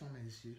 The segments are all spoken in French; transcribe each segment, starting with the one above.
sont mes yeux.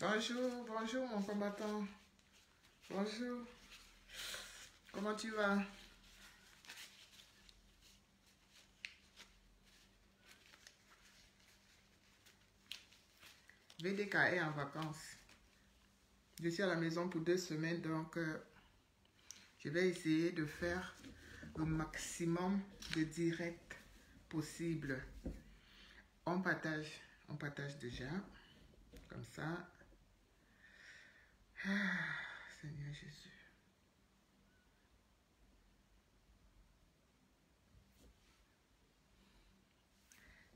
Bonjour, bonjour mon combattant. Bonjour. Comment tu vas? VDK est en vacances. Je suis à la maison pour 2 semaines, donc je vais essayer de faire le maximum de directs possible. On partage déjà, comme ça. Ah, Seigneur Jésus.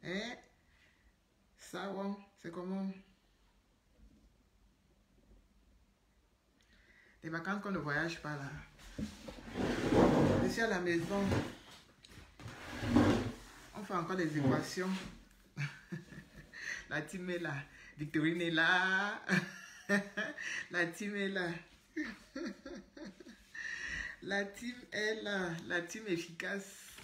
Eh, ça, ouais, c'est comment? Les vacances qu'on ne voyage pas là. Je suis à la maison. On fait encore des équations. La team est là. Victorine est là. La team est là. La team est là. La team efficace.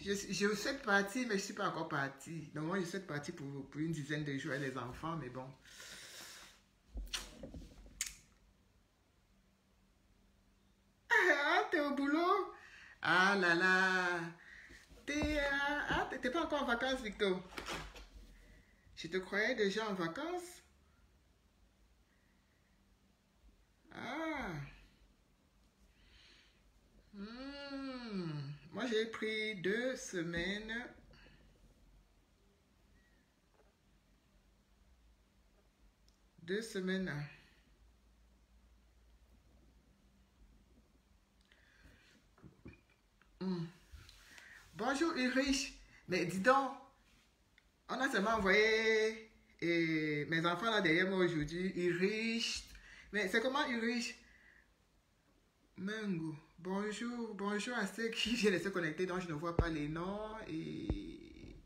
Je souhaite partir, mais je ne suis pas encore partie. Donc moi, je souhaite partir pour une dizaine de jours avec les enfants, mais bon. Ah, t'es au boulot? Ah là là. T'es pas encore en vacances, Victor? Je te croyais déjà en vacances. Ah. Moi, j'ai pris 2 semaines. Bonjour Ulrich. Mais dis donc, on a seulement envoyé mes enfants là derrière moi aujourd'hui. Ulrich. Mais c'est comment Ulrich? Mengo. Bonjour. Bonjour à ceux qui viennent de se connecter dont je ne vois pas les noms. Et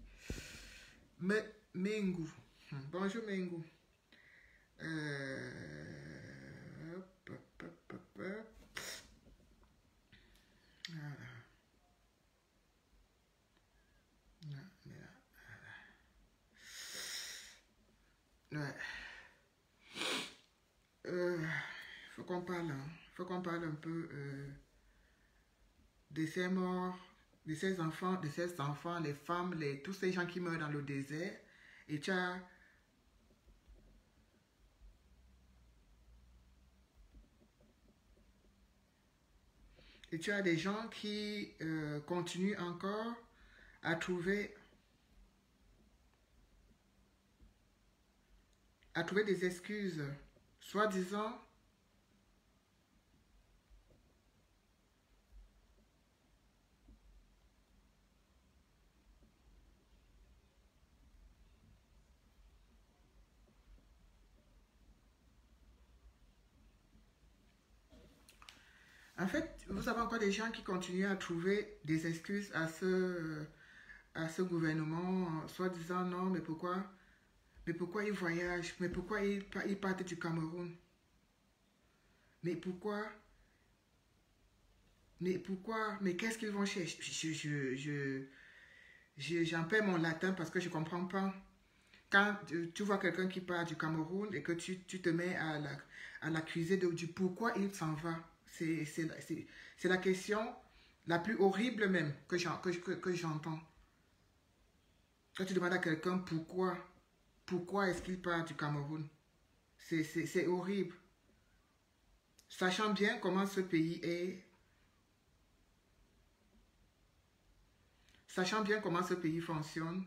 Mengo. Bonjour Mengo. Hop, hop, hop, hop, hop. Voilà. Ouais. Faut qu'on parle, hein. Faut qu'on parle un peu de ces morts, de ces enfants, les femmes, tous ces gens qui meurent dans le désert. Et tu as des gens qui continuent encore à trouver des excuses, soi-disant. En fait, vous avez encore des gens qui continuent à trouver des excuses à ce gouvernement, soi-disant non, mais pourquoi ils voyagent? Mais pourquoi ils partent du Cameroun? Mais pourquoi? Mais qu'est-ce qu'ils vont chercher? J'en perds mon latin parce que je ne comprends pas. quand tu vois quelqu'un qui part du Cameroun et que tu te mets à l'accuser du pourquoi il s'en va. C'est la question la plus horrible même que j'entends. Quand tu demandes à quelqu'un pourquoi est-ce qu'il part du Cameroun, c'est horrible. Sachant bien comment ce pays est, sachant bien comment ce pays fonctionne,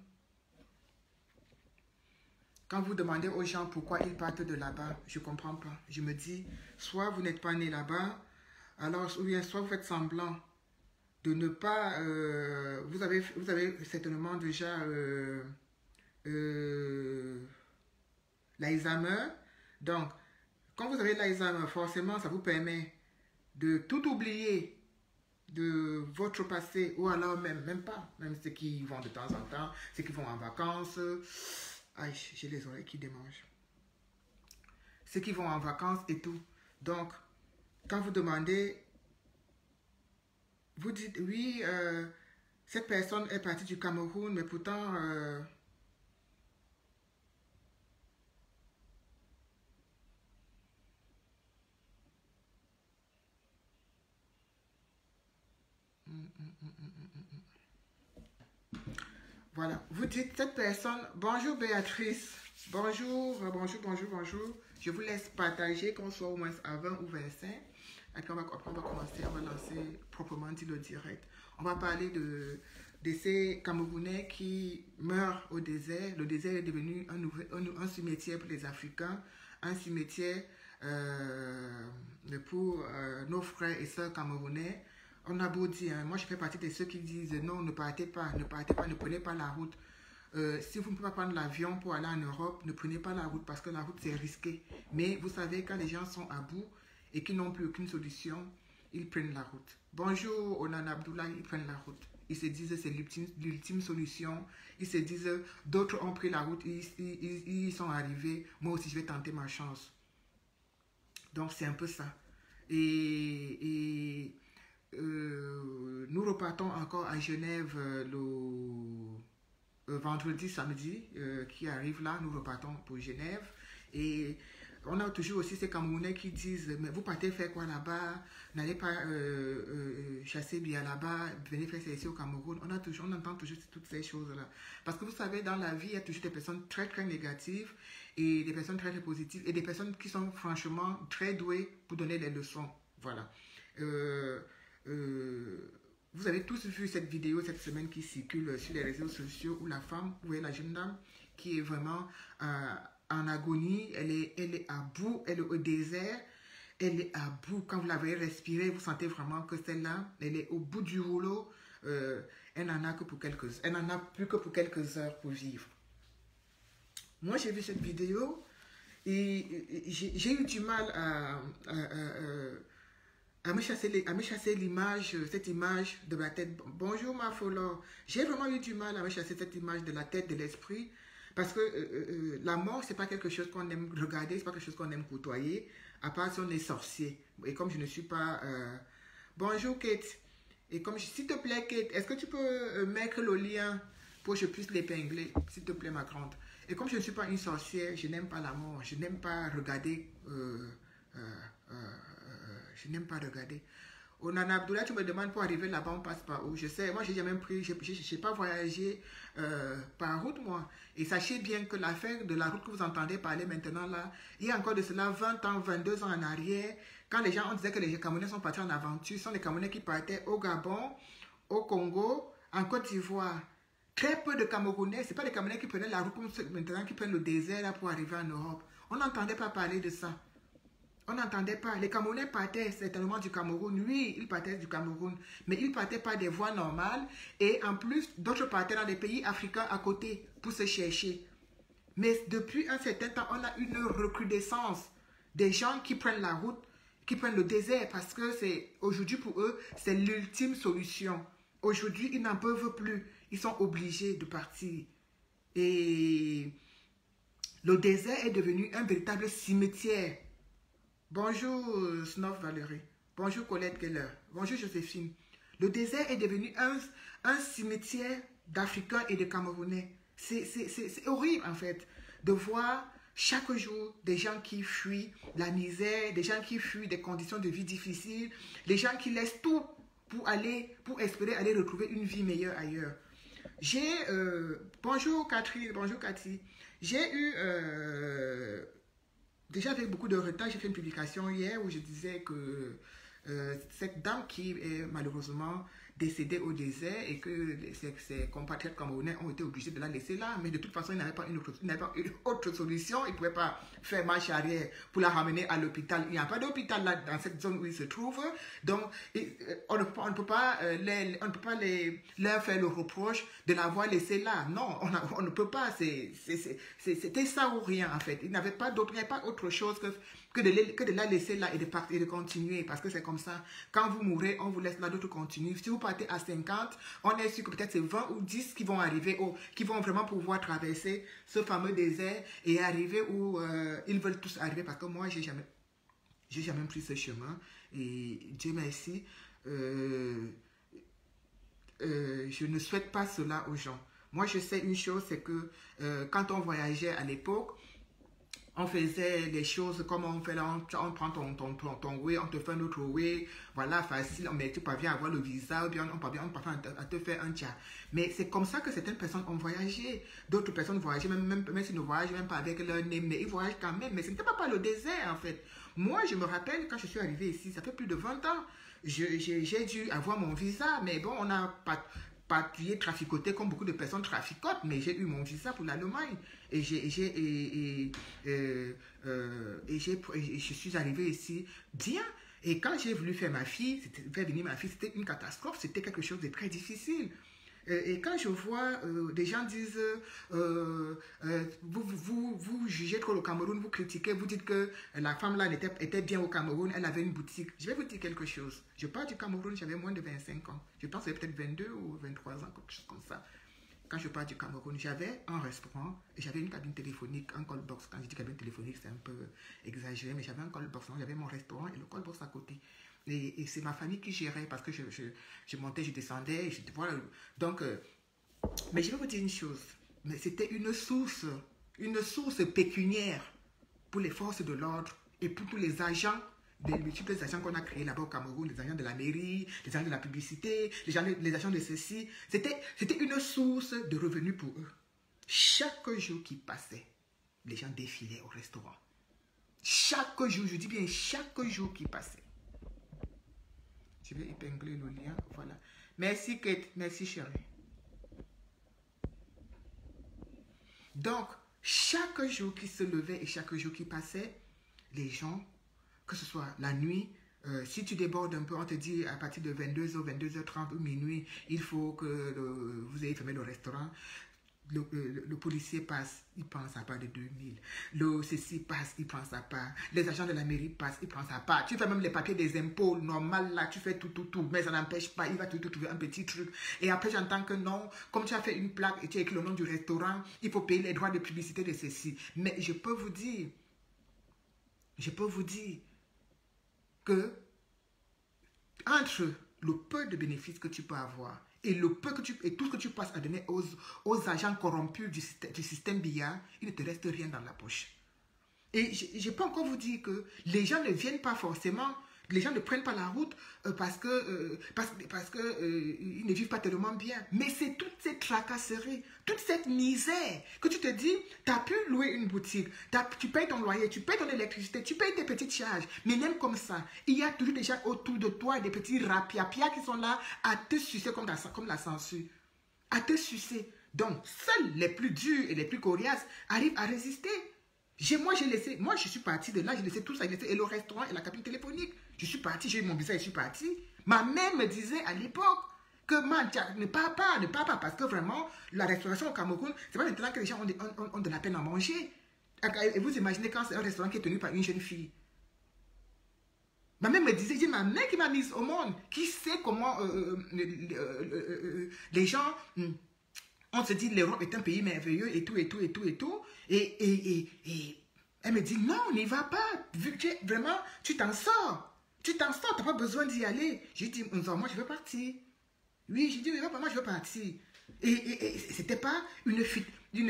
quand vous demandez aux gens pourquoi ils partent de là-bas, je ne comprends pas. Je me dis, soit vous n'êtes pas né là-bas, alors ou bien soit vous faites semblant de ne pas... vous avez certainement déjà l'Alzheimer. Donc, quand vous avez l'Alzheimer, forcément, ça vous permet de tout oublier de votre passé, ou alors même pas, même ceux qui vont de temps en temps, ceux qui vont en vacances. Aïe, j'ai les oreilles qui démangent. Ceux qui vont en vacances et tout. Donc, quand vous demandez, vous dites, oui, cette personne est partie du Cameroun, mais pourtant... Voilà, vous dites cette personne, bonjour Béatrice, bonjour. Je vous laisse partager, qu'on soit au moins à 20 ou 25. Après on va commencer, on va lancer proprement dit le direct. On va parler de ces Camerounais qui meurent au désert. Le désert est devenu un cimetière pour les Africains, un cimetière pour nos frères et sœurs camerounais. On a beau dire, moi je fais partie de ceux qui disent non, ne partez pas, ne prenez pas la route. Si vous ne pouvez pas prendre l'avion pour aller en Europe, ne prenez pas la route parce que la route c'est risqué. Mais vous savez, quand les gens sont à bout et qu'ils n'ont plus aucune solution, ils prennent la route. Bonjour Onan Abdoulaye, ils prennent la route. Ils se disent c'est l'ultime solution. Ils se disent d'autres ont pris la route, ils sont arrivés. Moi aussi je vais tenter ma chance. Donc c'est un peu ça. Nous repartons encore à Genève le vendredi, samedi qui arrive là. Nous repartons pour Genève. Et on a toujours aussi ces Camerounais qui disent, mais vous partez faire quoi là-bas? N'allez pas chasser bien là-bas, venez faire ça ici au Cameroun. On entend toujours toutes ces choses-là. Parce que vous savez, dans la vie, il y a toujours des personnes très très négatives et des personnes très très positives et des personnes qui sont franchement très douées pour donner des leçons. Voilà. Vous avez tous vu cette vidéo cette semaine qui circule sur les réseaux sociaux où la femme, vous voyez la jeune dame qui est vraiment en agonie, elle est à bout, elle est au désert, elle est à bout. Quand vous la voyez respirer, vous sentez vraiment que celle-là, elle est au bout du rouleau. Elle n'en a que pour elle n'en a plus que pour quelques heures pour vivre. Moi, j'ai vu cette vidéo et j'ai eu du mal à me chasser l'image, cette image de la tête. Bonjour ma follow. J'ai vraiment eu du mal à me chasser cette image de la tête, de l'esprit. Parce que la mort, c'est pas quelque chose qu'on aime regarder, c'est pas quelque chose qu'on aime côtoyer, à part si on est sorcier. Et comme je ne suis pas... Bonjour Kate. Et comme s'il te plaît Kate, est-ce que tu peux mettre le lien pour que je puisse l'épingler, s'il te plaît ma grande. Et comme je ne suis pas une sorcière, je n'aime pas la mort, je n'aime pas regarder... je n'aime pas regarder. Onana Abdoulaye, tu me demandes pour arriver là-bas, on passe par où? Je sais, moi j'ai jamais pris, je n'ai pas voyagé par route moi. Et sachez bien que l'affaire de la route que vous entendez parler maintenant là, il y a encore de cela 20 ans, 22 ans en arrière, quand les gens on disait que les Camerounais sont partis en aventure, ce sont les Camerounais qui partaient au Gabon, au Congo, en Côte d'Ivoire. Très peu de Camerounais, ce n'est pas les Camerounais qui prenaient la route comme maintenant qui prennent le désert là pour arriver en Europe. On n'entendait pas parler de ça. On n'entendait pas. Les Camerounais partaient certainement du Cameroun. Oui, ils partaient du Cameroun. Mais ils partaient par des voies normales. Et en plus, d'autres partaient dans des pays africains à côté pour se chercher. Mais depuis un certain temps, on a une recrudescence des gens qui prennent la route, qui prennent le désert. Parce que c'est aujourd'hui pour eux, c'est l'ultime solution. Aujourd'hui, ils n'en peuvent plus. Ils sont obligés de partir. Et le désert est devenu un véritable cimetière. Bonjour Snoff Valérie, bonjour Colette Keller, bonjour Joséphine. Le désert est devenu un cimetière d'Africains et de Camerounais. C'est horrible en fait. de voir chaque jour des gens qui fuient la misère, des gens qui fuient des conditions de vie difficiles, des gens qui laissent tout pour espérer aller retrouver une vie meilleure ailleurs. Bonjour Catherine, bonjour Cathy. J'ai eu, déjà avec beaucoup de retard, j'ai fait une publication hier où je disais que cette dame qui est malheureusement décédée au désert et que ses compatriotes camerounais ont été obligés de la laisser là, mais de toute façon, ils n'avaient pas une autre solution, ils ne pouvaient pas faire marche arrière pour la ramener à l'hôpital. Il n'y a pas d'hôpital là dans cette zone où ils se trouvent, donc on ne peut pas leur faire le reproche de l'avoir laissée là. Non, on ne peut pas, c'était ça ou rien en fait. Il n'y avait pas autre chose que de la laisser là et de partir et de continuer, parce que c'est comme ça. Quand vous mourrez, on vous laisse là, d'autres continuent. Si vous partez à 50, on est sûr que peut-être c'est 20 ou 10 qui vont arriver, qui vont vraiment pouvoir traverser ce fameux désert et arriver où ils veulent tous arriver, parce que moi, j'ai jamais pris ce chemin. Et Dieu merci, je ne souhaite pas cela aux gens. Moi, je sais une chose, c'est que quand on voyageait à l'époque, on faisait les choses comme on fait là, on prend ton way, on te fait un autre way, voilà, facile, mais tu parviens à avoir le visa, ou bien on parvient à te faire un tcha. Mais c'est comme ça que certaines personnes ont voyagé. D'autres personnes voyageaient, même s'ils ne voyagent même pas avec leur nez, mais ils voyagent quand même. Mais ce n'était pas le désert en fait. Moi, je me rappelle quand je suis arrivée ici, ça fait plus de 20 ans, j'ai dû avoir mon visa, mais bon, on n'a pas traficoté comme beaucoup de personnes traficotent, mais j'ai eu mon visa pour l'Allemagne et je suis arrivée ici bien. Et quand j'ai voulu faire venir ma fille, c'était une catastrophe, c'était quelque chose de très difficile. Et quand je vois des gens disent vous jugez trop le Cameroun, vous critiquez, vous dites que la femme là était bien au Cameroun, elle avait une boutique. Je vais vous dire quelque chose. Je pars du Cameroun, j'avais moins de 25 ans. Je pense que c'était peut-être 22 ou 23 ans, quelque chose comme ça. Quand je pars du Cameroun, j'avais un restaurant et j'avais une cabine téléphonique, un call box. Quand je dis cabine téléphonique, c'est un peu exagéré, mais j'avais un call box. J'avais mon restaurant et le call box à côté. Et c'est ma famille qui gérait parce que je montais, je descendais. Voilà. Donc, mais je vais vous dire une chose. Mais c'était une source pécuniaire pour les forces de l'ordre et pour tous les agents, les multiples agents qu'on a créés là-bas au Cameroun, les agents de la mairie, les agents de la publicité, les agents de ceci. C'était une source de revenus pour eux. Chaque jour qui passait, les gens défilaient au restaurant. Chaque jour, je dis bien chaque jour qui passait. Je vais épingler le lien, voilà. Merci Kate, merci chérie. Donc, chaque jour qui se levait et chaque jour qui passait, les gens, que ce soit la nuit, si tu débordes un peu, on te dit à partir de 22h, 22h30 ou minuit, il faut que vous ayez fermé le restaurant. Le policier passe, il prend sa part de 2000. Le ceci passe, il prend sa part. Les agents de la mairie passent, il prend sa part. Tu fais même les papiers des impôts, normal là, tu fais tout. Mais ça n'empêche pas, il va te trouver un petit truc. Et après, j'entends que non, comme tu as fait une plaque et tu as écrit le nom du restaurant, il faut payer les droits de publicité de ceci. Mais je peux vous dire que entre le peu de bénéfices que tu peux avoir et tout ce que tu passes à donner aux agents corrompus du système billard, il ne te reste rien dans la poche. Et je peux encore vous dire que les gens ne viennent pas forcément, les gens ne prennent pas la route parce que ils ne vivent pas tellement bien. Mais c'est toute cette tracasserie, toute cette misère que tu te dis, tu as pu louer une boutique, tu payes ton loyer, tu payes ton électricité, tu payes tes petites charges. Mais même comme ça, il y a toujours des gens autour de toi, des petits rapiapia qui sont là à te sucer comme la censure. À te sucer. Donc, seuls les plus durs et les plus coriaces arrivent à résister. Moi, je suis partie de là, j'ai laissé tout ça, et le restaurant et la cabine téléphonique. Je suis partie, j'ai eu mon visa et je suis partie. Ma mère me disait à l'époque que ne pars pas, parce que vraiment, la restauration au Cameroun, c'est pas maintenant que les gens ont de la peine à manger. Et vous imaginez quand c'est un restaurant qui est tenu par une jeune fille. Ma mère me disait, c'est ma mère qui m'a mise au monde, qui sait comment les gens... On se dit l'Europe est un pays merveilleux et tout. Et elle me dit, non, n'y va pas. Vu que vraiment, tu t'en sors. Tu t'en sors, tu n'as pas besoin d'y aller. J'ai dit, moi, je veux partir. Oui, j'ai dit, moi, je veux partir. Et c'était pas une fuite de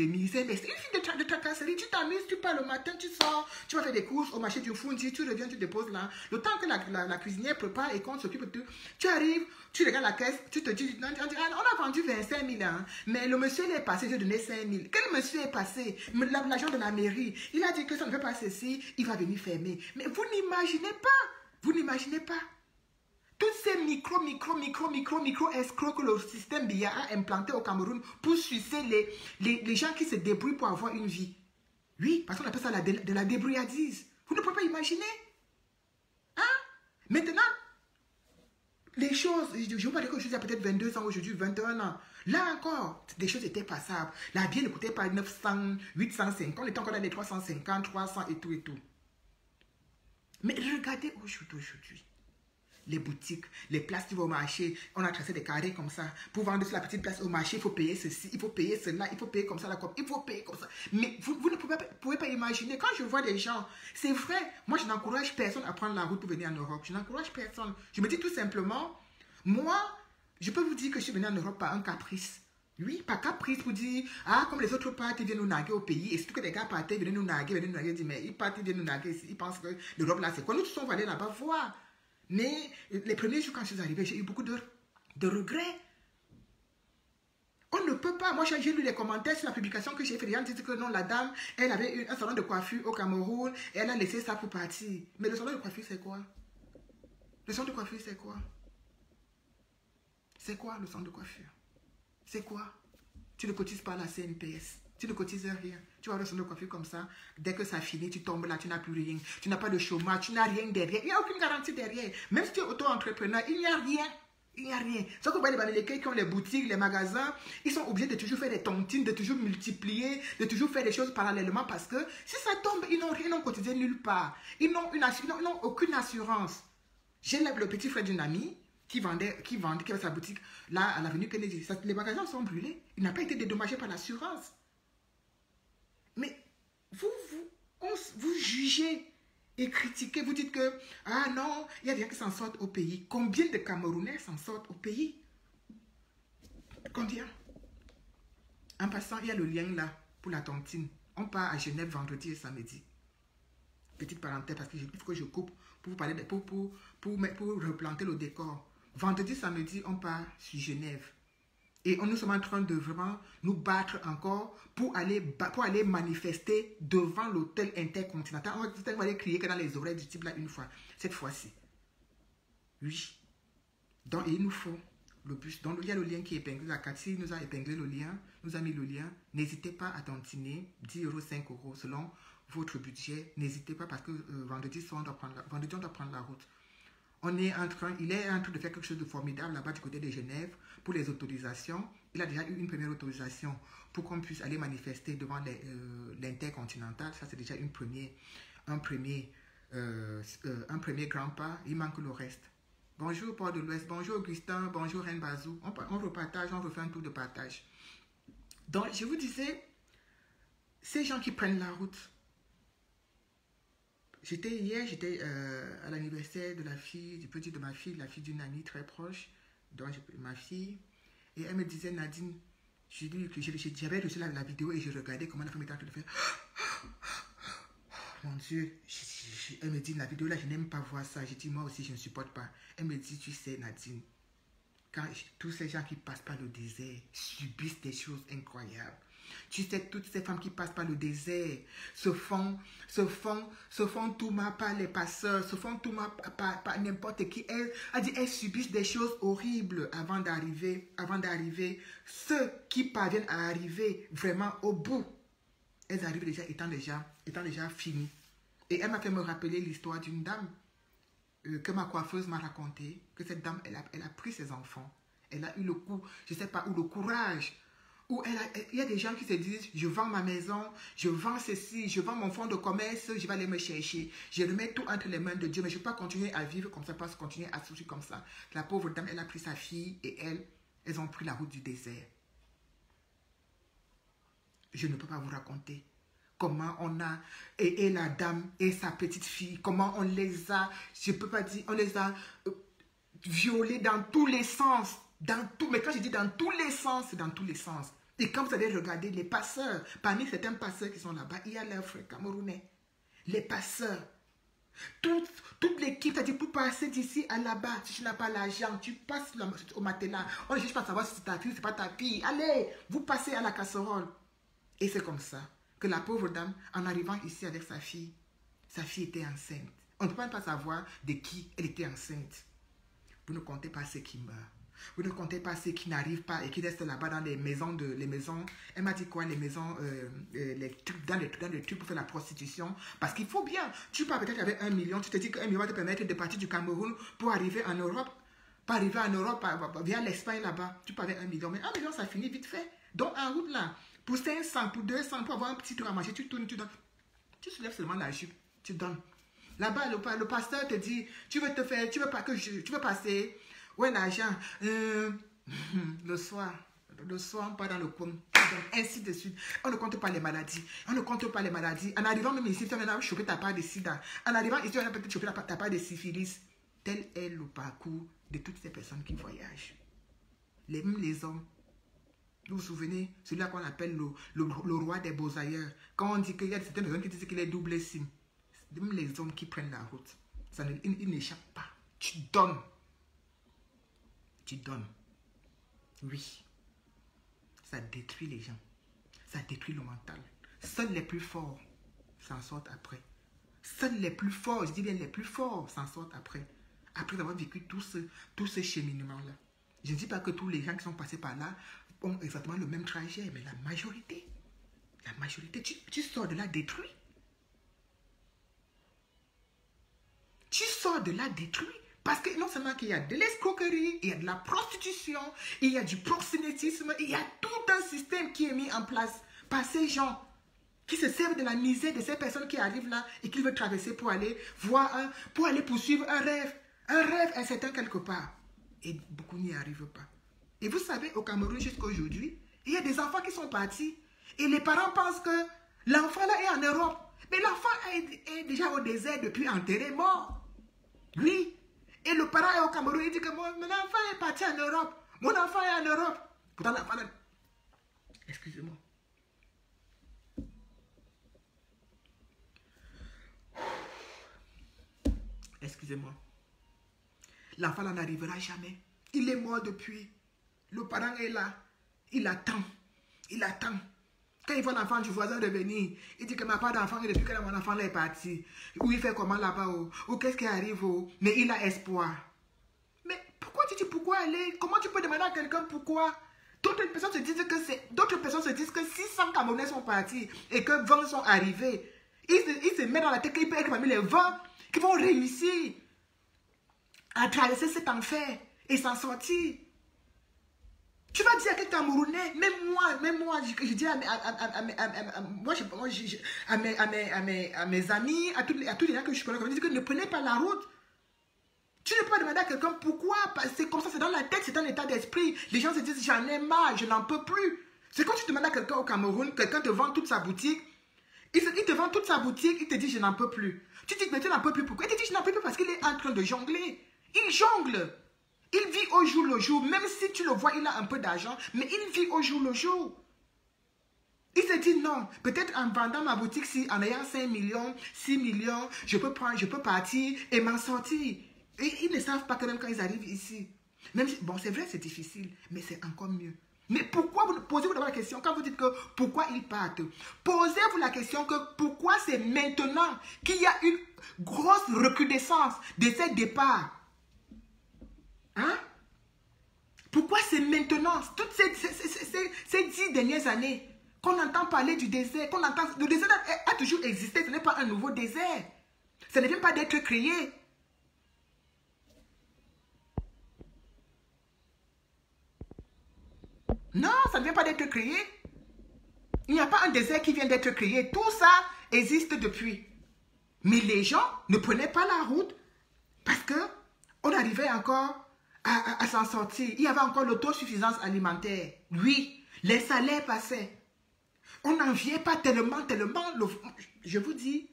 misère, mais c'est une fuite de tracasserie. Tu t'amuses, tu pars le matin, tu sors, tu vas faire des courses au marché du Fundi, tu reviens, tu déposes là. Le temps que la cuisinière prépare et qu'on s'occupe de tout, tu arrives, tu regardes la caisse, tu te dis, on a vendu 25 000, hein, mais le monsieur il est passé, j'ai donné 5 000. Quel monsieur est passé? L'agent de la mairie, il a dit que ça ne fait pas ceci, il va venir fermer. Mais vous n'imaginez pas, vous n'imaginez pas. Tous ces micro escrocs que le système BIA a implanté au Cameroun pour sucer les gens qui se débrouillent pour avoir une vie. Oui, parce qu'on appelle ça de la débrouillardise. Vous ne pouvez pas imaginer. Hein? Maintenant, les choses, je ne veux pas dire que je suis à peut-être 22 ans, aujourd'hui 21 ans. Là encore, des choses étaient passables. La bière ne coûtait pas 900, 850, on était encore dans les 350, 300 et tout et tout. Mais regardez aujourd'hui. Les boutiques, les places qui vont au marché, on a tracé des carrés comme ça. Pour vendre sur la petite place au marché, il faut payer ceci, il faut payer cela, il faut payer comme ça la COP, il faut payer comme ça. Mais vous ne pouvez pas imaginer. Quand je vois des gens, c'est vrai, moi je n'encourage personne à prendre la route pour venir en Europe. Je n'encourage personne. Je me dis tout simplement, moi, je peux vous dire que je suis venu en Europe par un caprice. Oui, par caprice pour dire, ah, comme les autres partent, ils viennent nous naguer au pays. Et surtout que les gars partaient, ils viennent nous naguer, ils disent, mais ils partent, ils viennent nous naguer ici. Ils pensent que l'Europe là, c'est quoi? Nous tous sommes allés là-bas voir. Mais les premiers jours quand je suis arrivé, j'ai eu beaucoup de regrets. On ne peut pas. Moi, j'ai lu les commentaires sur la publication que j'ai fait. Les gens disent que non, la dame, elle avait un salon de coiffure au Cameroun et elle a laissé ça pour partir. Mais le salon de coiffure, c'est quoi? Le salon de coiffure, c'est quoi? C'est quoi le salon de coiffure? C'est quoi? Tu ne cotises pas la CNPS. Tu ne cotises rien. Tu vas avoir le salon de coiffure comme ça. Dès que ça finit, tu tombes là, tu n'as plus rien. Tu n'as pas de chômage, tu n'as rien derrière. Il n'y a aucune garantie derrière. Même si tu es auto-entrepreneur, il n'y a rien. Il n'y a rien. Sauf que vous voyez les Banalékés qui ont les boutiques, les magasins, ils sont obligés de toujours faire des tontines, de toujours multiplier, de toujours faire des choses parallèlement parce que si ça tombe, ils n'ont cotisé nulle part. Ils n'ont aucune assurance. J'ai le petit frère d'une amie qui avait sa boutique là à l'avenue Kennedy. Les magasins sont brûlés. Il n'a pas été dédommagé par l'assurance. Mais vous jugez et critiquez, vous dites que, ah non, il y a des gens qui s'en sortent au pays. Combien de Camerounais s'en sortent au pays? Combien? En passant, il y a le lien là pour la tontine. On part à Genève vendredi et samedi. Petite parenthèse, parce qu'il faut que je coupe pour vous parler, pour replanter le décor. Vendredi, samedi, on part sur Genève. Et nous sommes en train de vraiment nous battre encore pour aller manifester devant l'hôtel intercontinental. On va aller crier que dans les oreilles du type là une fois. Cette fois-ci. Oui. Donc, il nous faut le bus. Donc, il y a le lien qui est épinglé. La Cathy nous a épinglé le lien, nous a mis le lien. N'hésitez pas à tontiner 10 €, 5 € selon votre budget. N'hésitez pas parce que vendredi, on doit prendre la route. Il est en train de faire quelque chose de formidable là-bas du côté de Genève pour les autorisations. Il a déjà eu une première autorisation pour qu'on puisse aller manifester devant l'intercontinental. Ça, c'est déjà un premier grand pas. Il manque le reste. Bonjour Port de l'Ouest, bonjour Augustin, bonjour Reine Bazou. On repartage, on refait un tour de partage. Donc, je vous disais, ces gens qui prennent la route. Hier, j'étais à l'anniversaire de la fille, la fille d'une amie très proche, donc ma fille, et elle me disait, Nadine, j'avais reçu la vidéo et je regardais comment la femme était en train de faire. Mon Dieu, elle me dit, la vidéo là, je n'aime pas voir ça. J'ai dit, moi aussi, je ne supporte pas. Elle me dit, tu sais, Nadine, quand tous ces gens qui passent par le désert subissent des choses incroyables. Tu sais, toutes ces femmes qui passent par le désert se font tout mal par les passeurs, se font tout mal par n'importe qui. Elles subissent des choses horribles avant d'arriver. Ceux qui parviennent à arriver vraiment au bout, elles arrivent étant déjà finies. Et elle m'a fait me rappeler l'histoire d'une dame que ma coiffeuse m'a raconté, que cette dame, elle a pris ses enfants. Elle a eu le coup, je ne sais pas, ou le courage. Il y a des gens qui se disent, je vends ma maison, je vends ceci, je vends mon fonds de commerce, je vais aller me chercher. Je remets tout entre les mains de Dieu, mais je ne peux pas continuer à vivre comme ça, pas continuer à souffrir comme ça. La pauvre dame, elle a pris sa fille et elles ont pris la route du désert. Je ne peux pas vous raconter comment on a, et la dame et sa petite fille, comment on les a, je ne peux pas dire, on les a violées dans tous les sens. Dans tout, mais quand je dis dans tous les sens, c'est dans tous les sens. Et quand vous allez regarder les passeurs, parmi certains passeurs qui sont là-bas, il y a leurs frères camerounais. Les passeurs. Toute l'équipe, c'est-à-dire pour passer d'ici à là-bas, si tu n'as pas l'argent, tu passes au matelas. On ne cherche pas à savoir si c'est ta fille ou c'est pas ta fille. Allez, vous passez à la casserole. Et c'est comme ça que la pauvre dame, en arrivant ici avec sa fille était enceinte. On ne peut même pas savoir de qui elle était enceinte. Vous ne comptez pas ceux qui meurent. Vous ne comptez pas ceux qui n'arrivent pas et qui restent là-bas dans les maisons, elle m'a dit quoi, les maisons, dans les trucs pour faire la prostitution. Parce qu'il faut bien, tu pars peut-être avec 1 million, tu te dis que 1 million va te permettre de partir du Cameroun pour arriver en Europe. Pas arriver en Europe via l'Espagne là-bas. Tu pars avec 1 million, mais 1 million ça finit vite fait. Donc en route là, pour 500, pour 200, pour avoir un petit truc à manger, tu tournes, tu donnes. Tu soulèves seulement la jupe, tu donnes. Là-bas, le pasteur te dit, tu veux passer, ouais, l'argent, le soir, on part dans le coin, ainsi de suite. On ne compte pas les maladies, En arrivant même ici, tu vas choper ta part de sida. En arrivant ici, tu vas peut-être choper ta part de syphilis. Tel est le parcours de toutes ces personnes qui voyagent. Même les hommes. Vous vous souvenez, celui-là qu'on appelle le roi des beaux ailleurs. Quand on dit qu'il y a certaines personnes qui disent qu'il est double sim. Même les hommes qui prennent la route, ils n'échappent pas. Tu donnes. Tu donnes. Oui. Ça détruit les gens. Ça détruit le mental. Seuls les plus forts s'en sortent après. Seuls les plus forts, je dis bien les plus forts, s'en sortent après. Après avoir vécu tout ce cheminement-là. Je ne dis pas que tous les gens qui sont passés par là ont exactement le même trajet, mais la majorité, tu sors de là détruit. Tu sors de là détruit. Parce que non seulement qu'il y a de l'escroquerie, il y a de la prostitution, il y a du proxénétisme, il y a tout un système qui est mis en place par ces gens qui se servent de la misère de ces personnes qui arrivent là et qui veulent traverser pour aller pour aller poursuivre un rêve incertain quelque part. Et beaucoup n'y arrivent pas. Et vous savez, au Cameroun jusqu'à aujourd'hui, il y a des enfants qui sont partis et les parents pensent que l'enfant là est en Europe. Mais l'enfant est déjà au désert depuis enterré, mort. Oui. Et le parent est au Cameroun, il dit que mon enfant est parti en Europe. Mon enfant est en Europe. Pourtant, l'enfant... Excusez-moi. Excusez-moi. L'enfant là n'arrivera jamais. Il est mort depuis. Le parent est là. Il attend. Il attend. Quand il voit l'enfant du voisin revenir, il dit que ma part d'enfant, depuis que mon enfant là est parti. Ou il fait comment là-bas, ou qu'est-ce qui arrive, mais il a espoir. Mais pourquoi tu dis pourquoi aller? Comment tu peux demander à quelqu'un pourquoi? D'autres personnes se disent que 600 Camerounais sont partis et que 20 sont arrivés. Ils se mettent dans la tête qu'il peut être parmi les 20 qui vont réussir à traverser cet enfer et s'en sortir. Tu vas dire à quel Camerounais, même moi, je dis à mes amis, à tous les gens que je connais, je dis que ne prenez pas la route. Tu ne peux pas demander à quelqu'un pourquoi, c'est comme ça, c'est dans la tête, c'est un état d'esprit. Les gens se disent j'en ai marre, je n'en peux plus. C'est quand tu demandes à quelqu'un au Cameroun, quelqu'un te vend toute sa boutique, il te vend toute sa boutique, il te dit je n'en peux plus. Tu dis mais tu n'en peux plus, pourquoi? Il te dit je n'en peux plus parce qu'il est en train de jongler. Il jongle. Il vit au jour le jour, même si tu le vois, il a un peu d'argent, mais il vit au jour le jour. Il se dit non, peut-être en vendant ma boutique, si en ayant 5 millions, 6 millions, je peux partir et m'en sortir. Et ils ne savent pas que même quand ils arrivent ici, même si, bon c'est vrai c'est difficile, mais c'est encore mieux. Mais pourquoi posez-vous d'abord la question, quand vous dites que pourquoi ils partent, posez-vous la question que pourquoi c'est maintenant qu'il y a une grosse recrudescence de ces départs. Hein? Pourquoi c'est maintenant, toutes ces 10 dernières années, qu'on entend parler du désert, le désert a toujours existé, ce n'est pas un nouveau désert. Ça ne vient pas d'être créé. Non, ça ne vient pas d'être créé. Il n'y a pas un désert qui vient d'être créé. Tout ça existe depuis. Mais les gens ne prenaient pas la route parce qu'on arrivait encore à s'en sortir. Il y avait encore l'autosuffisance alimentaire. Oui, les salaires passaient. On n'enviait pas tellement. Je vous dis,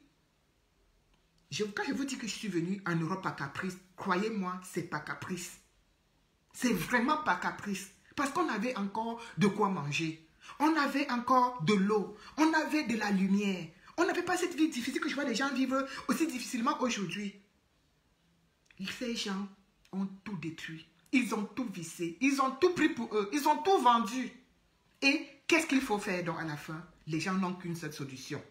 quand je vous dis que je suis venue en Europe à caprice, croyez-moi, c'est pas caprice. C'est vraiment par caprice. Parce qu'on avait encore de quoi manger. On avait encore de l'eau. On avait de la lumière. On n'avait pas cette vie difficile que je vois les gens vivre aussi difficilement aujourd'hui. Ces gens ont tout détruit. Ils ont tout vissé. Ils ont tout pris pour eux. Ils ont tout vendu. Et qu'est-ce qu'il faut faire donc à la fin? Les gens n'ont qu'une seule solution.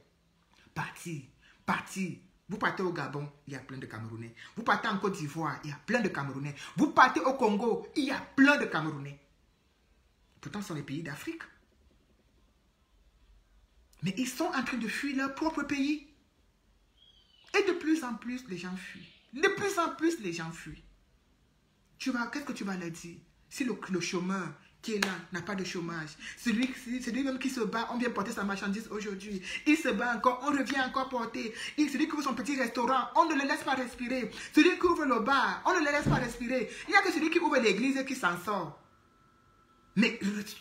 Partir. Partir. Vous partez au Gabon, il y a plein de Camerounais. Vous partez en Côte d'Ivoire, il y a plein de Camerounais. Vous partez au Congo, il y a plein de Camerounais. Pourtant, ce sont les pays d'Afrique. Mais ils sont en train de fuir leur propre pays. Et de plus en plus, les gens fuient. De plus en plus, les gens fuient. Qu'est-ce que tu vas leur dire? Si le chômeur qui est là n'a pas de chômage, celui même qui se bat, on vient porter sa marchandise aujourd'hui, il se bat encore, on revient encore porter. Celui qui ouvre son petit restaurant, on ne le laisse pas respirer. Celui qui ouvre le bar, on ne le laisse pas respirer. Il n'y a que celui qui ouvre l'église qui s'en sort. Mais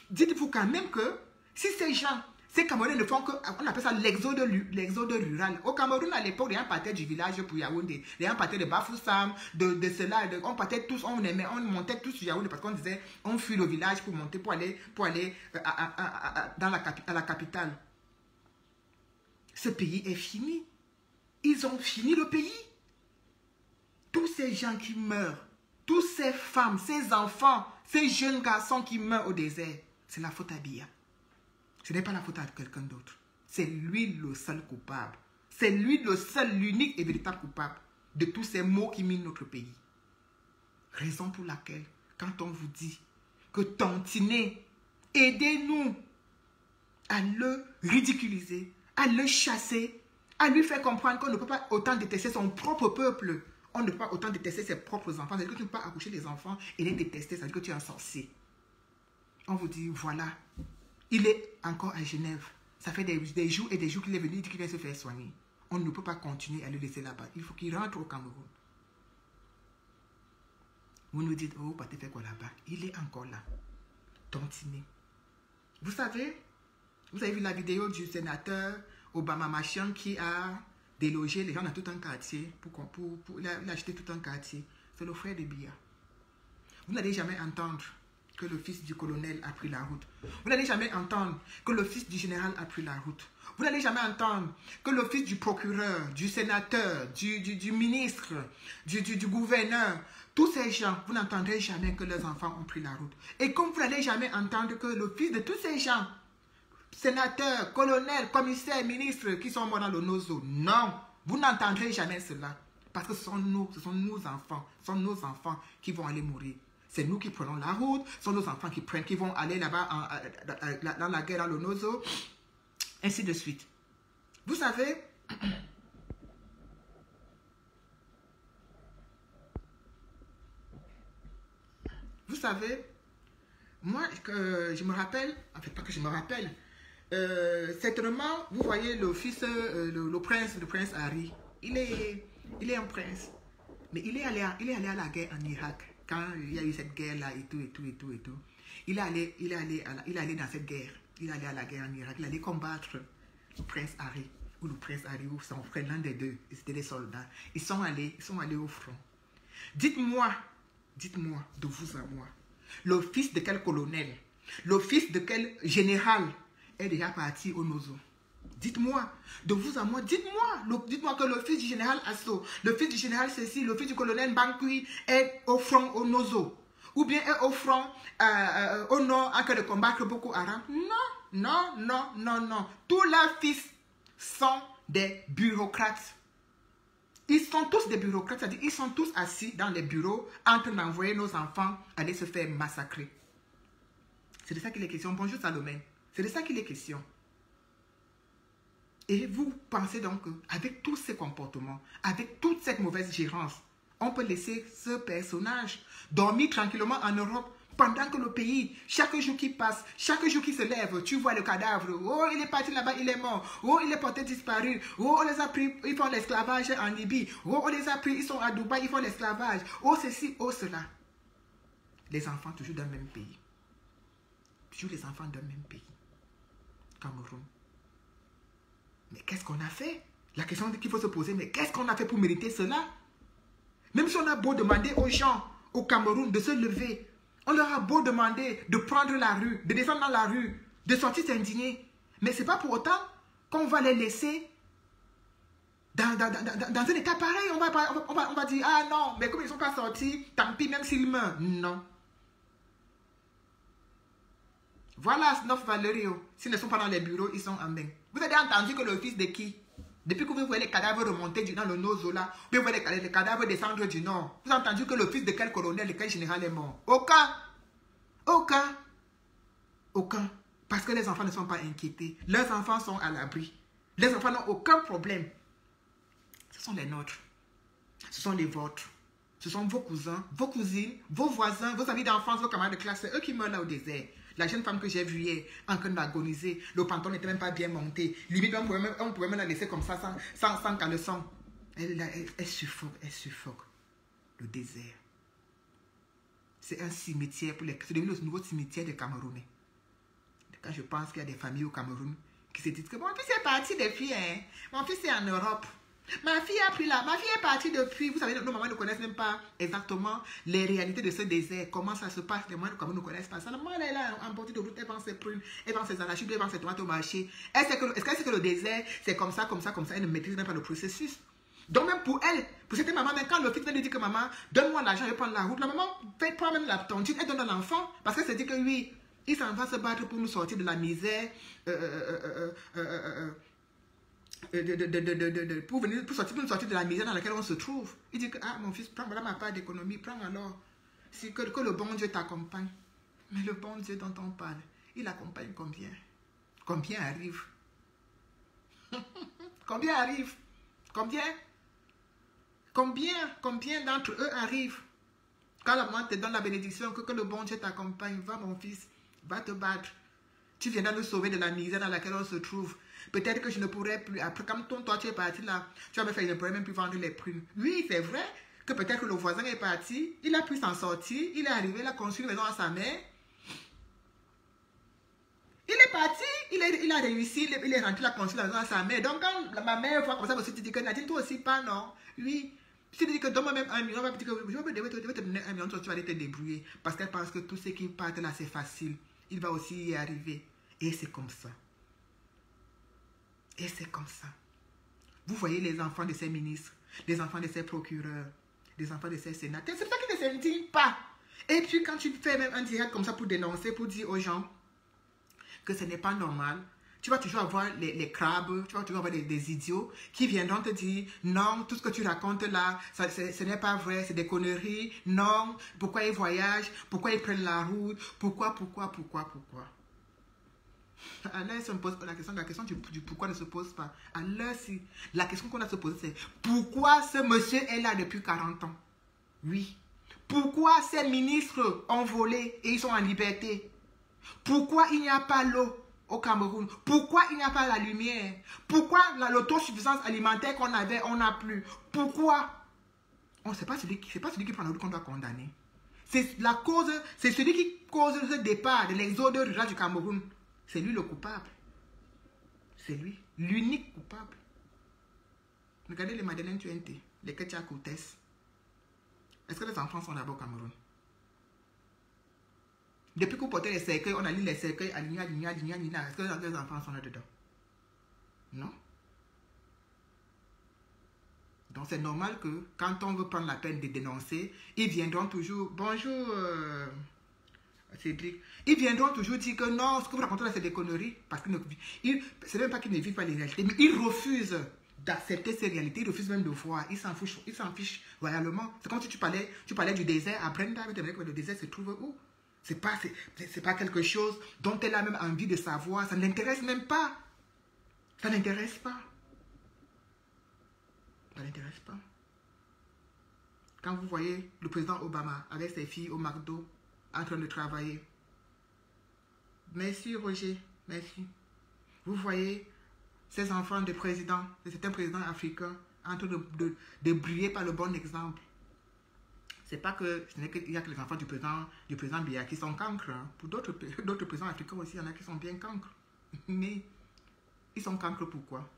dites-vous quand même que si ces gens, ces Camerounais ne font que, on appelle ça l'exode rural. Au Cameroun, à l'époque, les gens partaient du village pour Yaoundé. Les gens partaient de Bafoussam, de cela. On partait tous, on montait tous sur Yaoundé parce qu'on disait, on fuit le village pour monter, pour aller à la capitale. Ce pays est fini. Ils ont fini le pays. Tous ces gens qui meurent, toutes ces femmes, ces enfants, ces jeunes garçons qui meurent au désert, c'est la faute à Biya. Ce n'est pas la faute à quelqu'un d'autre. C'est lui le seul coupable. C'est lui le seul, l'unique et véritable coupable de tous ces maux qui minent notre pays. Raison pour laquelle, quand on vous dit que tontiner, aidez-nous à le ridiculiser, à le chasser, à lui faire comprendre qu'on ne peut pas autant détester son propre peuple. On ne peut pas autant détester ses propres enfants. C'est-à-dire que tu ne peux pas accoucher des enfants et les détester. C'est-à-dire que tu es un sorcier. On vous dit, voilà. Il est encore à Genève. Ça fait des jours et des jours qu'il est venu, il dit qu'il vient se faire soigner. On ne peut pas continuer à le laisser là-bas. Il faut qu'il rentre au Cameroun. Vous nous dites, oh, partez faire quoi là-bas? Il est encore là. Tontiner. Vous avez vu la vidéo du sénateur Obama Machin qui a délogé les gens dans tout un quartier. Il a acheté tout un quartier. C'est le frère de Biya. Vous n'allez jamais entendre que le fils du colonel a pris la route. Vous n'allez jamais entendre que le fils du général a pris la route. Vous n'allez jamais entendre que le fils du procureur, du sénateur, du ministre, du gouverneur, tous ces gens, vous n'entendrez jamais que leurs enfants ont pris la route. Et comme vous n'allez jamais entendre que le fils de tous ces gens, sénateurs, colonels, commissaires, ministres qui sont morts dans le nozo, non, vous n'entendrez jamais cela. Parce que ce sont nos enfants, ce sont nos enfants qui vont aller mourir. C'est nous qui prenons la route, ce sont nos enfants qui vont aller là-bas dans la guerre, dans le nozo, ainsi de suite. Vous savez, moi, je me rappelle, en fait pas que je me rappelle, certainement, vous voyez le fils, le prince Harry, il est un prince, mais il est allé à la guerre en Irak. Quand il y a eu cette guerre-là et tout. Il est allé dans cette guerre. Il est allé à la guerre en Irak. Il est allé combattre le prince Harry. Ou le prince Harry, ou son frère, l'un des deux. C'était des soldats. Ils sont allés au front. Dites-moi, de vous à moi, le fils de quel colonel, le fils de quel général est déjà parti au nozo? Dites-moi, de vous à moi, dites-moi que le fils du général Asso, le fils du général Cécile, le fils du colonel Bankui est au front au nozo, ou bien est au front au nord en train de combattre Boko Haram. Non. Tous leurs fils sont des bureaucrates. Ils sont tous des bureaucrates, c'est-à-dire ils sont tous assis dans les bureaux en train d'envoyer nos enfants aller se faire massacrer. C'est de ça qu'il est question. Bonjour Salomé. C'est de ça qu'il est question. Et vous pensez donc qu'avec tous ces comportements, avec toute cette mauvaise gérance, on peut laisser ce personnage dormir tranquillement en Europe pendant que le pays, chaque jour qui passe, chaque jour qui se lève, tu vois le cadavre. Oh, il est parti là-bas, il est mort. Oh, il est porté disparu. Oh, on les a pris, ils font l'esclavage en Libye. Oh, on les a pris, ils sont à Dubaï, ils font l'esclavage. Oh, ceci, oh, cela. Les enfants toujours d'un même pays. Toujours les enfants d'un même pays. Cameroun. Mais qu'est-ce qu'on a fait? La question qu'il faut se poser, mais qu'est-ce qu'on a fait pour mériter cela? Même si on a beau demander aux gens au Cameroun de se lever, On leur a beau demander de prendre la rue, de descendre dans la rue, de sortir s'indigner. Mais ce n'est pas pour autant qu'on va les laisser dans un état pareil. On va dire, ah non, mais comme ils ne sont pas sortis, tant pis, même s'ils meurent. Non. Voilà, Snof Valerio. S'ils ne sont pas dans les bureaux, ils sont en main. Vous avez entendu que le fils de qui? Depuis que vous voyez les cadavres remonter dans le Nozo là, vous voyez les cadavres descendre du nord. Vous avez entendu que le fils de quel colonel, de quel général est mort? Aucun. Aucun. Aucun. Parce que les enfants ne sont pas inquiétés. Leurs enfants sont à l'abri. Les enfants n'ont aucun problème. Ce sont les nôtres. Ce sont les vôtres. Ce sont vos cousins, vos cousines, vos voisins, vos amis d'enfance, vos camarades de classe. C'est eux qui meurent là au désert. La jeune femme que j'ai vue hier, en train d'agoniser, le pantalon n'était même pas bien monté. Limite, on pouvait même la laisser comme ça, sans caleçon. Elle suffoque. Le désert. C'est un cimetière pour les... C'est devenu le nouveau cimetière des Camerounais. Quand je pense qu'il y a des familles au Cameroun qui se disent que mon fils est parti depuis, hein. Mon fils est en Europe. Ma fille a pris là, ma fille est partie depuis. Vous savez, nos mamans ne connaissent même pas exactement les réalités de ce désert. Comment ça se passe, les mamans ne connaissent pas ça. La maman, elle est là, en bordure de route, elle vend ses prunes, elle vend ses arachides, elle vend ses tomates au marché. Est-ce qu'elle sait que le désert, c'est comme ça, elle ne maîtrise même pas le processus. Donc même pour elle, pour cette maman, même quand le fils vient lui dire que maman, donne-moi l'argent, je vais prendre la route, la maman prend même la tontine, elle donne à l'enfant, parce qu'elle se dit que oui, il s'en va se battre pour nous sortir de la misère, pour nous sortir de la misère dans laquelle on se trouve. Il dit que, ah mon fils, prends voilà ma part d'économie, prends alors. Que le bon Dieu t'accompagne. Mais le bon Dieu dont on parle, il accompagne combien? Combien arrive? Combien arrive? Combien d'entre eux arrivent? Quand la maman te donne la bénédiction, que le bon Dieu t'accompagne, va mon fils, va te battre. Tu viendras nous sauver de la misère dans laquelle on se trouve. Peut-être que je ne pourrais plus, après, comme toi tu es parti là, tu vas me faire, je ne pourrais même plus vendre les prunes. Oui, c'est vrai que peut-être que le voisin est parti, il a pu s'en sortir, il est arrivé, il a construit une maison à sa mère. Il est parti, il a réussi, il est rentré, il a construit la maison à sa mère. Donc quand ma mère voit comme ça, tu te dis que Nadine, toi aussi pas, non? Oui. Si tu dis que donne-moi même 1 million, on va te dire que je vais te donner 1 million, tu vas aller te débrouiller. Parce qu'elle pense que tout ce qui part là, c'est facile. Il va aussi y arriver. Et c'est comme ça. Et c'est comme ça. Vous voyez les enfants de ces ministres, les enfants de ces procureurs, les enfants de ces sénateurs, c'est ça qui ne s'indigne pas. Et puis quand tu fais même un direct comme ça pour dénoncer, pour dire aux gens que ce n'est pas normal, tu vas toujours avoir les crabes, tu vas toujours avoir des idiots qui viendront te dire non, tout ce que tu racontes là, ce n'est pas vrai, c'est des conneries, non, pourquoi ils voyagent, pourquoi ils prennent la route, pourquoi. À l'heure, si on pose la question du pourquoi ne se pose pas. À l'heure, si la question qu'on a se poser, c'est pourquoi ce monsieur est là depuis 40 ans? Oui. Pourquoi ces ministres ont volé et ils sont en liberté? Pourquoi il n'y a pas l'eau au Cameroun? Pourquoi il n'y a pas la lumière? Pourquoi l'autosuffisance alimentaire qu'on avait, on n'a plus? Pourquoi? C'est pas celui qui prend la route qu'on doit condamner. C'est celui qui cause ce départ de l'exode rural du Cameroun. C'est lui le coupable. C'est lui, l'unique coupable. Regardez les Madeleine Tuente, les Ketia Koutes. Est-ce que les enfants sont là-bas au Cameroun? Depuis que vous portez les cercueils, on a lu les cercueils à l'igna. Est-ce que les enfants sont là-dedans? Non. Donc c'est normal que quand on veut prendre la peine de dénoncer, ils viendront toujours, bonjour Cédric, ils viendront toujours dire que non, ce que vous racontez là c'est des conneries, parce que c'est même pas qu'ils ne vivent pas les réalités, mais ils refusent d'accepter ces réalités, ils refusent même de voir, ils s'en fichent royalement. C'est comme si tu parlais du désert à Brenda, le désert se trouve où? C'est pas quelque chose dont elle a même envie de savoir, ça ne l'intéresse même pas. Ça n'intéresse pas. Ça n'intéresse pas. Quand vous voyez le président Obama avec ses filles au McDo en train de travailler. Merci Roger, merci. Vous voyez ces enfants de présidents, de certains présidents africains en train de briller par le bon exemple. C'est pas que ce n'est qu'il y a que les enfants du président Biya qui sont cancres. Hein. Pour d'autres présidents africains aussi, il y en a qui sont bien cancres. Mais ils sont cancres pourquoi?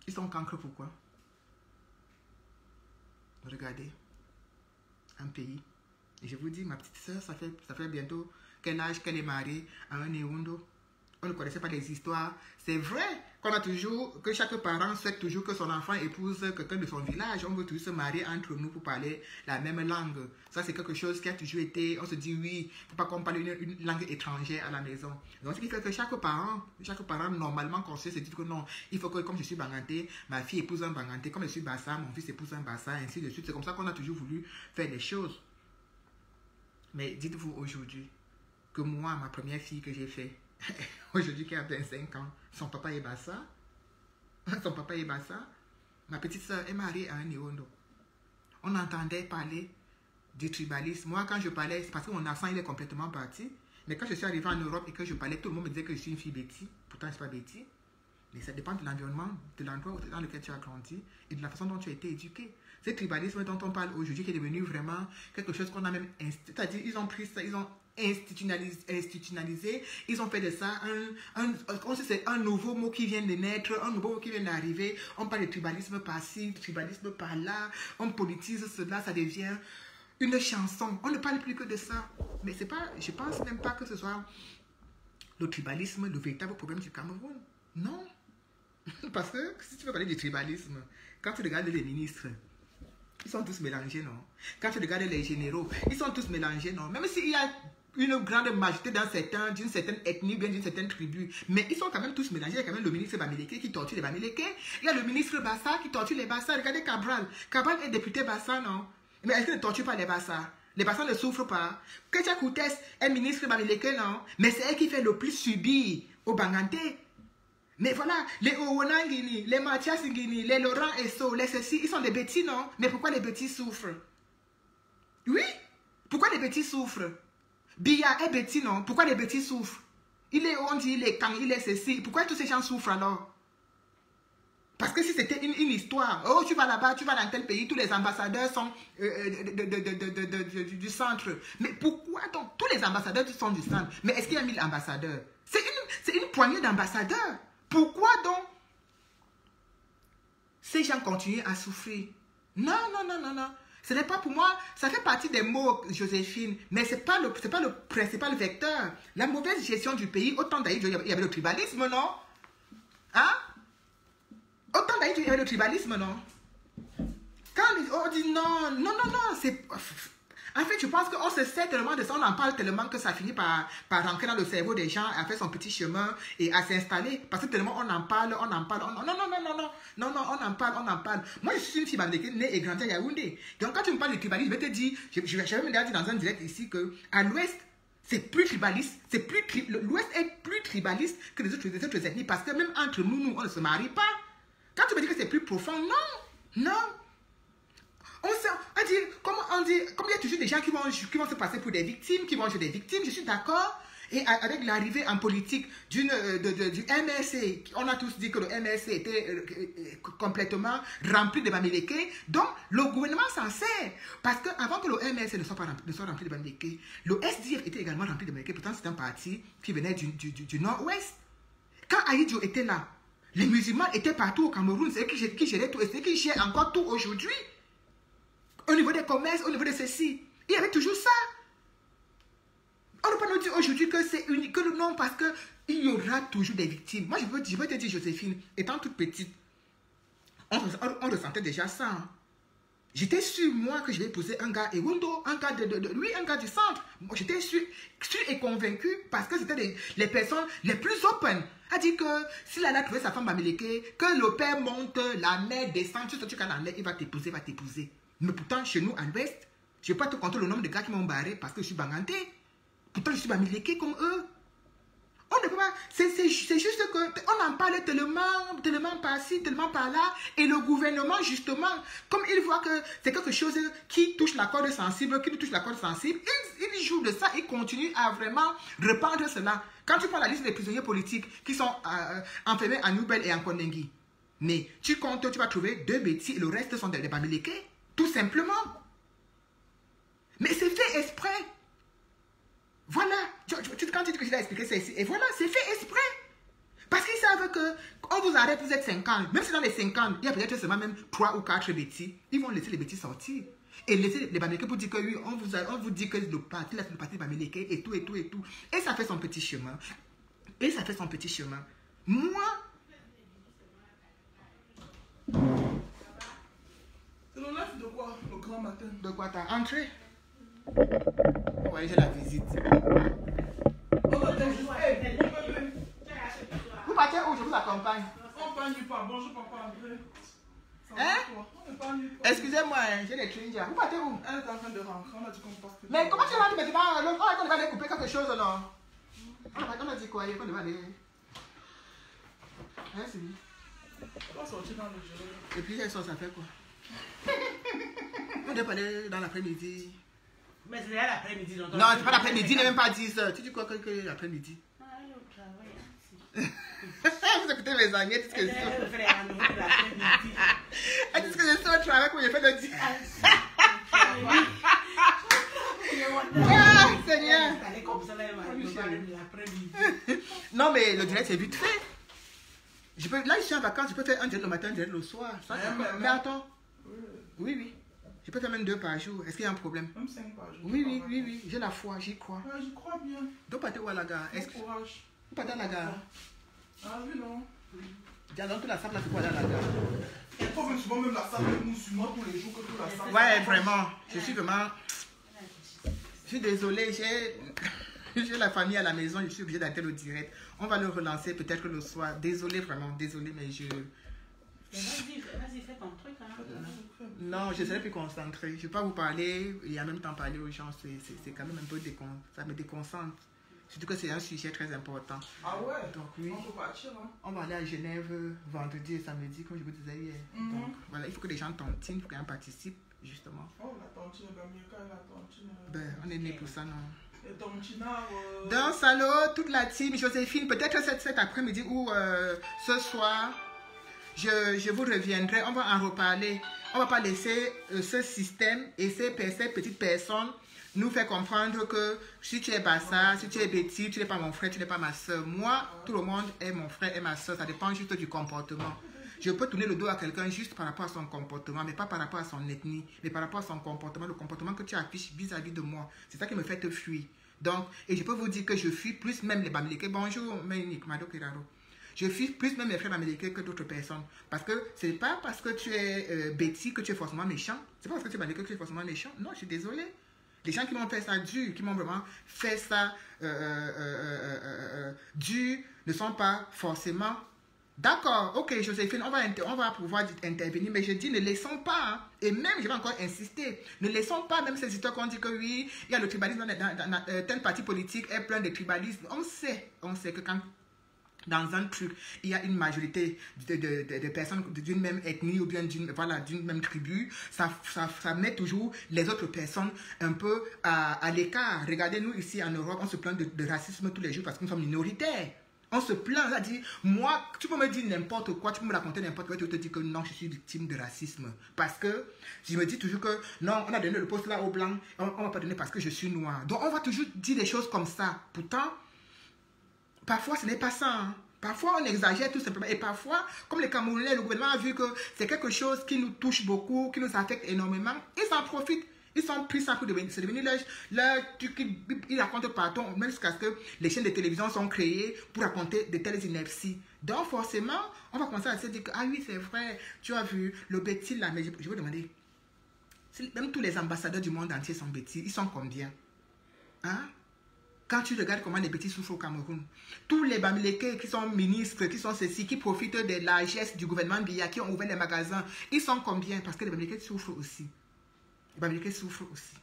Ils sont cancres pourquoi? regardez, un pays. Et je vous dis, ma petite soeur, ça fait bientôt quel âge qu'elle est mariée à un Néondo. On ne connaissait pas les histoires. C'est vrai qu'on a toujours, que chaque parent souhaite toujours que son enfant épouse quelqu'un de son village. On veut toujours se marier entre nous pour parler la même langue. Ça, c'est quelque chose qui a toujours été, on se dit oui, il ne faut pas qu'on parle une langue étrangère à la maison. Donc, ce qui fait que chaque parent normalement conscient se dit que non, il faut que, comme je suis Banganté, ma fille épouse un Banganté. Comme je suis Bassa, mon fils épouse un Bassa, ainsi de suite. C'est comme ça qu'on a toujours voulu faire les choses. Mais dites-vous aujourd'hui que moi, ma première fille que j'ai fait, aujourd'hui qui a 25 ans, son papa est Bassa. Son papa est Bassa. Ma petite soeur est mariée à un Néondo. On entendait parler du tribalisme. Moi, quand je parlais, c'est parce que mon accent il est complètement parti. Mais quand je suis arrivé en Europe et que je parlais, tout le monde me disait que je suis une fille Betty. Pourtant, je ne suis pas Betty. Mais ça dépend de l'environnement, de l'endroit dans lequel tu as grandi et de la façon dont tu as été éduqué. Ce tribalisme dont on parle aujourd'hui, qui est devenu vraiment quelque chose qu'on a même... C'est-à-dire, ils ont pris ça, ils ont institutionnalisé, ils ont fait de ça un nouveau mot qui vient de naître, un nouveau mot qui vient d'arriver. On parle de tribalisme par-ci, tribalisme par-là, on politise cela, ça devient une chanson. On ne parle plus que de ça. Mais c'est pas, je pense même pas que ce soit le tribalisme le véritable problème du Cameroun. Non. Parce que si tu veux parler du tribalisme, quand tu regardes les ministres, ils sont tous mélangés, non? Quand tu regardes les généraux, ils sont tous mélangés, non? Même s'il y a une grande majorité d'une certaine ethnie, bien d'une certaine tribu, mais ils sont quand même tous mélangés. Il y a quand même le ministre Bamileke qui torture les Bamileke. Il y a le ministre Bassa qui torture les Bassa. Regardez Cabral. Cabral est député Bassa, non? Mais est-ce qu'il ne torture pas les Bassa? Les Bassa ne souffrent pas. Ketia Koutes est ministre Bamileke, non? Mais c'est elle qui fait le plus subir au Banganté. Mais voilà, les Owonangini, les Mathias Ngini, les Laurent Esso, les ceci, ils sont des bêtis, non? Mais pourquoi les bêtis souffrent? Oui? Pourquoi les bêtis souffrent? Biya est bêtis, non? Pourquoi les bêtis souffrent? On dit, il est quand, il est ceci. Pourquoi tous ces gens souffrent alors? Parce que si c'était une histoire, oh, tu vas là-bas, tu vas dans tel pays, tous les ambassadeurs sont du centre. Mais pourquoi donc? Tous les ambassadeurs sont du centre. Mais est-ce qu'il y a 1000 ambassadeurs? C'est une poignée d'ambassadeurs. Pourquoi donc ces gens continuent à souffrir? Non, non, non, non, non. Ce n'est pas pour moi, ça fait partie des mots, Joséphine, mais ce n'est pas le principal vecteur. La mauvaise gestion du pays, autant d'ailleurs, il y avait le tribalisme, non? Hein? Autant d'ailleurs, il y avait le tribalisme, non? Quand on dit non, non, non, non, c'est... En fait, je pense qu'on se sert tellement de ça, on en parle tellement que ça finit par rentrer dans le cerveau des gens, à faire son petit chemin et à s'installer. Parce que tellement on en parle, non, non, non, non, non, non, non, non, on en parle. Moi, je suis une fille née et grandie à Yaoundé. Donc, quand tu me parles de tribalisme, je vais te dire, j'avais même dit dans un direct ici qu'à l'ouest, c'est plus tribaliste, l'ouest est plus tribaliste que les autres ethnies parce que même entre nous, on ne se marie pas. Quand tu me dis que c'est plus profond, non, non. Comme il y a toujours des gens qui vont se passer pour des victimes, qui vont jouer des victimes, je suis d'accord. Et avec l'arrivée en politique du MRC, on a tous dit que le MRC était complètement rempli de Bamileke. Donc, le gouvernement s'en sert. Parce qu'avant que le MRC ne soit rempli de Bamileke, le SDF était également rempli de Bamileke. Pourtant, c'est un parti qui venait du nord-ouest. Quand Aïdjo était là, les musulmans étaient partout au Cameroun. C'est eux qui géraient tout et c'est eux qui gèrent encore tout aujourd'hui. Au niveau des commerces, au niveau de ceci, il y avait toujours ça. On ne peut pas nous dire aujourd'hui que c'est unique, que non, parce qu'il y aura toujours des victimes. Moi, je veux te dire, Joséphine, étant toute petite, on ressentait déjà ça. Hein. J'étais sûre, moi, que je vais épouser un gars Ewondo, un gars un gars du centre. J'étais sûre et convaincue parce que c'était les personnes les plus open. A dit que s'il a trouvé sa femme Bamileke, que le père monte, la mère descend, tout ce que tu as il va t'épouser. Mais pourtant, chez nous, à l'ouest, je ne vais pas te compter le nombre de gars qui m'ont barré parce que je suis Banganté. Pourtant, je suis Bamileke comme eux. On ne peut pas... C'est juste qu'on en parle tellement par-ci, tellement par-là. Et le gouvernement, justement, comme il voit que c'est quelque chose qui touche la corde sensible, il joue de ça, il continue à vraiment répandre cela. Quand tu prends la liste des prisonniers politiques qui sont enfermés à Noubel et en Kondengi, mais tu comptes, tu vas trouver 2 bêtis et le reste sont des Bamileke. Tout simplement. Mais c'est fait exprès. Voilà. Quand tu dis que je l'ai expliqué, c'est ici. Et voilà, c'est fait exprès. Parce qu'ils savent que on vous arrête, vous êtes 50. Même si dans les 50, il y a peut-être seulement même 3 ou 4 bêtis, ils vont laisser les bêtis sortir. Et laisser les Bamileke pour dire que oui, on vous dit que le parti Bamileke et tout, et tout, et tout. Et ça fait son petit chemin. Et ça fait son petit chemin. Moi... C'est le live de quoi, le grand matin? De quoi t'as entré? Ouais, j'ai la visite. Vous partez où? Je vous accompagne. On parle du pas. Bonjour papa André. Hein? Excusez-moi, j'ai des trinjas. Vous partez où? Elle est en train de rentrer. On a dit qu'on passe. Mais comment tu rentres maintenant? On va aller couper quelque chose, non? On a dit quoi? On devait aller. Merci. On va sortir dans le jeu. Et puis, elle sort, ça fait quoi? On devait aller dans l'après-midi. Mais c'est l'après-midi. Non, c'est pas l'après-midi, n'est même pas 10 heures. Tu dis quoi que l'après-midi? Ah, elle est au travail. Vous écoutez mes amis, est-ce que c'est est-ce que je suis au travail comme je fais le dire? Ah, Seigneur! Non, mais le direct, c'est vite fait. Là, je suis en vacances, je peux faire un direct le matin, un direct le soir. Mais attends. Oui, oui. Je peux faire même 2 par jour. Est-ce qu'il y a un problème? Même 5 par jour. Oui, oui, oui, oui. J'ai la foi, j'y crois. Ouais, je crois bien. Donc, partez où à la gare? Courage. Vous partez à la gare? Ah oui, non. Dis donc, toute la salle là, c'est quoi dans la gare? Il faut même souvent même la salle nous sur moi tous les jours que toute la salle. Ouais, vraiment. Je suis vraiment... Je suis désolée, j'ai la famille à la maison, je suis obligée d'arrêter le direct. On va le relancer peut-être le soir. Désolée, vraiment, désolée, mais je... Vas-y, fais ton truc. Hein. Non, je serai plus concentrée. Je ne vais pas vous parler et en même temps parler aux gens. C'est quand même un peu ça me déconcentre. Surtout que c'est un sujet très important. Ah ouais? Donc oui. On peut partir, hein? On va aller à Genève vendredi et samedi, comme je vous disais hier. Donc voilà, il faut que les gens tantinent, il faut que les gens participent, justement. Oh, la tontine, la tontine. Ben, on est né pour ça, non? Et tontina, Dans Salo, toute la team, Joséphine, peut-être cet après-midi ou ce soir, je vous reviendrai, on va en reparler. On ne va pas laisser ce système et ces petites personnes nous faire comprendre que si tu es Bassa, si tu es Betty, tu n'es pas mon frère, tu n'es pas ma soeur. Moi, tout le monde est mon frère et ma soeur, ça dépend juste du comportement. Je peux tourner le dos à quelqu'un juste par rapport à son comportement, mais pas par rapport à son ethnie, mais par rapport à son comportement, le comportement que tu affiches vis-à-vis de moi. C'est ça qui me fait te fuir. Donc, et je peux vous dire que je fuis plus même les Bamileke. Bonjour, Ménique, Mado Kiraro. Je fuis plus même les frères Bamileke que d'autres personnes. Parce que ce n'est pas parce que tu es Betty que tu es forcément méchant. C'est pas parce que tu es Bamileke que tu es forcément méchant. Non, je suis désolée. Les gens qui m'ont fait ça dur, qui m'ont vraiment fait ça dur, ne sont pas forcément d'accord. Ok, Joséphine, on va pouvoir intervenir, mais je dis ne laissons pas, hein, et même je vais encore insister, ne laissons pas même ces histoires qu'on dit que oui, il y a le tribalisme dans tel parti politique est plein de tribalisme. On sait que quand dans un truc, il y a une majorité de personnes d'une même ethnie ou bien d'une même tribu, ça met toujours les autres personnes un peu à l'écart. Regardez, nous ici en Europe, on se plaint de racisme tous les jours parce que nous sommes minoritaires. On se plaint, on a dit, moi, tu peux me dire n'importe quoi, tu peux me raconter n'importe quoi, tu peux te dire que non, je suis victime de racisme. Parce que je me dis toujours que non, on a donné le poste là aux blancs, on ne va pas donner parce que je suis noir. Donc on va toujours dire des choses comme ça. Pourtant, parfois, ce n'est pas ça. Hein. Parfois, on exagère tout simplement. Et parfois, comme les Camerounais, le gouvernement a vu que c'est quelque chose qui nous touche beaucoup, qui nous affecte énormément. Ils s'en profitent. Ils sont pris ça pour c'est devenu leur truc. Ils racontent partout, même jusqu'à ce que les chaînes de télévision sont créées pour raconter de telles inerties. Donc, forcément, on va commencer à se dire que, ah oui, c'est vrai, tu as vu le Betty là. Mais je vais demander, même tous les ambassadeurs du monde entier sont Betty, ils sont combien? Hein? Quand tu regardes comment les petits souffrent au Cameroun, tous les Bamileke qui sont ministres, qui sont ceci, qui profitent de la largesse du gouvernement Biya, qui ont ouvert les magasins, ils sont combien? Parce que les Bamileke souffrent aussi. Les Bamileke souffrent aussi.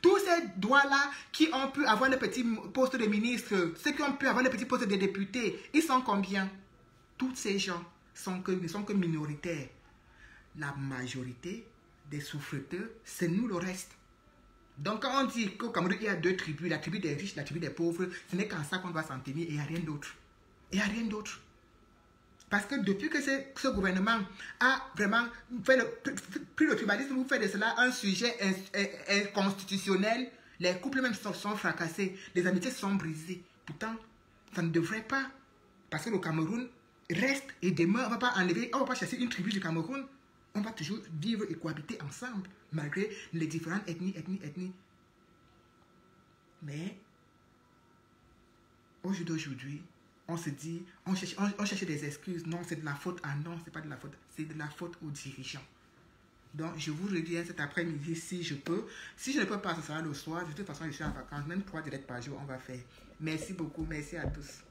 Tous ces doigts-là qui ont pu avoir le petit poste de ministre, ceux qui ont pu avoir le petit poste de député, ils sont combien? Tous ces gens ne sont que minoritaires. La majorité des souffreteurs, c'est nous le reste. Donc quand on dit qu'au Cameroun, il y a 2 tribus, la tribu des riches, la tribu des pauvres, ce n'est qu'en ça qu'on doit s'en tenir et il n'y a rien d'autre. Il n'y a rien d'autre. Parce que depuis que ce gouvernement a vraiment pris le tribalisme, vous faites de cela un sujet inconstitutionnel, les couples même sont fracassés, les amitiés sont brisées. Pourtant, ça ne devrait pas. Parce que le Cameroun reste et demeure. On ne va pas enlever, on ne va pas chasser une tribu du Cameroun. On va toujours vivre et cohabiter ensemble, malgré les différentes ethnies. Mais, au jour d'aujourd'hui, on se dit, on cherche des excuses. Non, c'est de la faute. Ah non, c'est pas de la faute. C'est de la faute aux dirigeants. Donc, je vous reviens cet après-midi si je peux. Si je ne peux pas, ce sera le soir. De toute façon, je suis en vacances. Même 3 directs par jour, on va faire. Merci beaucoup. Merci à tous.